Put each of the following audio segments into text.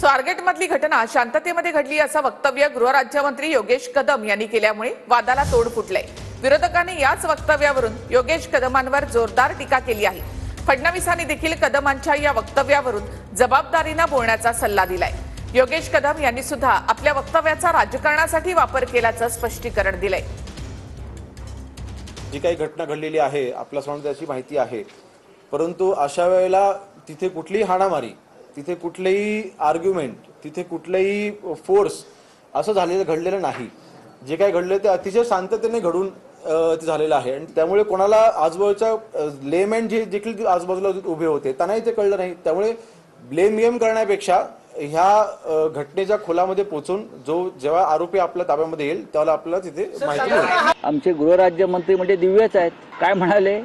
स्वारगेटमधली घटना शांततेमध्ये घडली असं वक्तव्य गृहराज्यमंत्री योगेश कदम यांनी केल्यामुळे वादाला तोड फुटलंय। विरोधकांनी याच वक्तव्यावरून योगेश कदमांवर जोरदार टीका केली आहे। फडणवीसांनी देखील कदमांच्या या वक्तव्यावरून जबाबदारीने बोलण्याचा सल्ला दिलाय। योगेश कदम यांनी सुद्धा आपल्या वक्तव्याचा राजकारणासाठी वापर केल्याचं स्पष्टीकरण दिलंय। जी काही घटना घडलेली आहे आपल्या समोर त्याची माहिती आहे, परंतु अशा वेळेला तिथे कुठलीही हाणामारी, तिथे कुठलेही आर्ग्युमेंट, तिथे कुठलेही फोर्स असं घडलेलं नाही। जे काही घडले ते अतिशय शांततेने घडून ते झालेलं आहे आणि त्यामुळे कोणाला आजूबाजूच्या लेमॅन जे देखील आजूबाजूला उभे होते त्यांनाही ते कळलं नाही। त्यामुळे ब्लेम गेम करण्यापेक्षा ह्या घटनेच्या खोलामध्ये पोहोचून जेव्हा आरोपी आपल्या ताब्यामध्ये येईल त्याला आपल्याला तिथे माहिती मिळेल। आमचे गृहराज्यमंत्री म्हणजे दिव्यच आहेत। काय म्हणाले,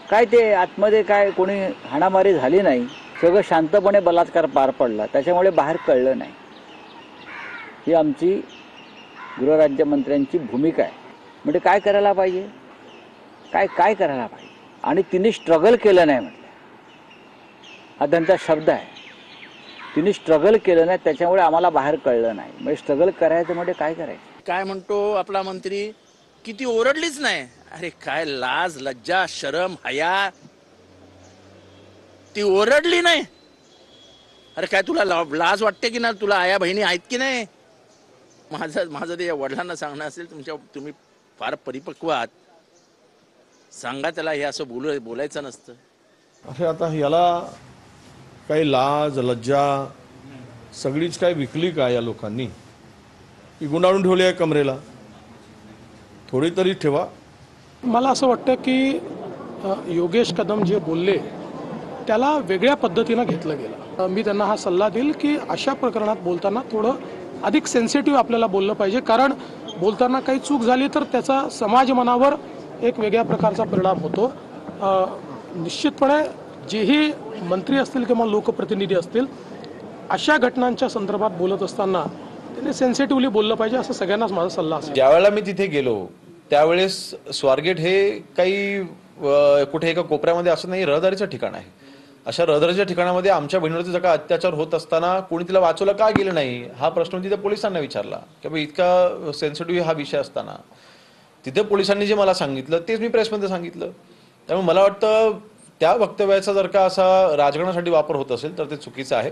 काय ते आतमध्ये काय कोणी हाणामारी झाली नाही, सगळं शांतपणे बलात्कार पार पडला, त्याच्यामुळे बाहेर कळलं नाही। ही आमची गृहराज्यमंत्र्यांची भूमिका आहे। म्हणजे काय करायला पाहिजे, काय करायला पाहिजे, आणि तिने स्ट्रगल केलं नाही म्हटलं, हा त्यांचा शब्द आहे। तिने स्ट्रगल केलं नाही त्याच्यामुळे आम्हाला बाहेर कळलं नाही। म्हणजे स्ट्रगल करायचं म्हणजे काय करायचं। काय म्हणतो आपला मंत्री, किती ओरडलीच नाही। अरे काय लाज लज्जा शरम हया, ती ओरडली नाही। अरे काय तुला लाज वाटते की ना, तुला आया बहिणी आहेत की नाही। माझं ते वडिलांना सांगणं असेल, तुम्ही फार परिपक्व आहात, सांगा त्याला हे असं बोलायचं नसतं। अरे आता याला काही लाज लज्जा सगळीच काय विकली का या लोकांनी, ही गुंडाळून ठेवली आहे कमरेला, थोडी तरी ठेवा। मला असं वाटतं की योगेश कदम जे बोलले त्याला वेगळ्या पद्धतीनं घेतलं गेलं। मी त्यांना हा सल्ला देईल की अशा प्रकरणात बोलताना थोडं अधिक सेन्सिटिव्ह आपल्याला बोललं पाहिजे, कारण बोलताना काही चूक झाली तर त्याचा समाज मनावर एक वेगळ्या प्रकारचा परिणाम होतो। निश्चितपणे जेही मंत्री असतील किंवा लोकप्रतिनिधी असतील, अशा घटनांच्या संदर्भात बोलत असताना त्यांनी सेन्सिटिव्हली बोललं पाहिजे, असं सगळ्यांनाच माझा सल्ला असेल। ज्यावेळेला मी तिथे गेलो त्यावेळेस स्वारगेट हे काही कुठे एका कोपऱ्यामध्ये असं नाही, रहदारीचं ठिकाण आहे। अशा रहदारीच्या ठिकाणामध्ये आमच्या बहिणीवरती जर का अत्याचार होत असताना कोणी तिला वाचवलं का गेलं नाही, हा प्रश्न तिथे पोलिसांना विचारला की बाबा इतका सेन्सिटिव्ह हा विषय असताना तिथे पोलिसांनी जे मला सांगितलं तेच मी प्रेसमध्ये सांगितलं। त्यामुळे मला वाटतं त्या वक्तव्याचा जर का असा राजकारणासाठी वापर होत असेल तर ते चुकीचं आहे।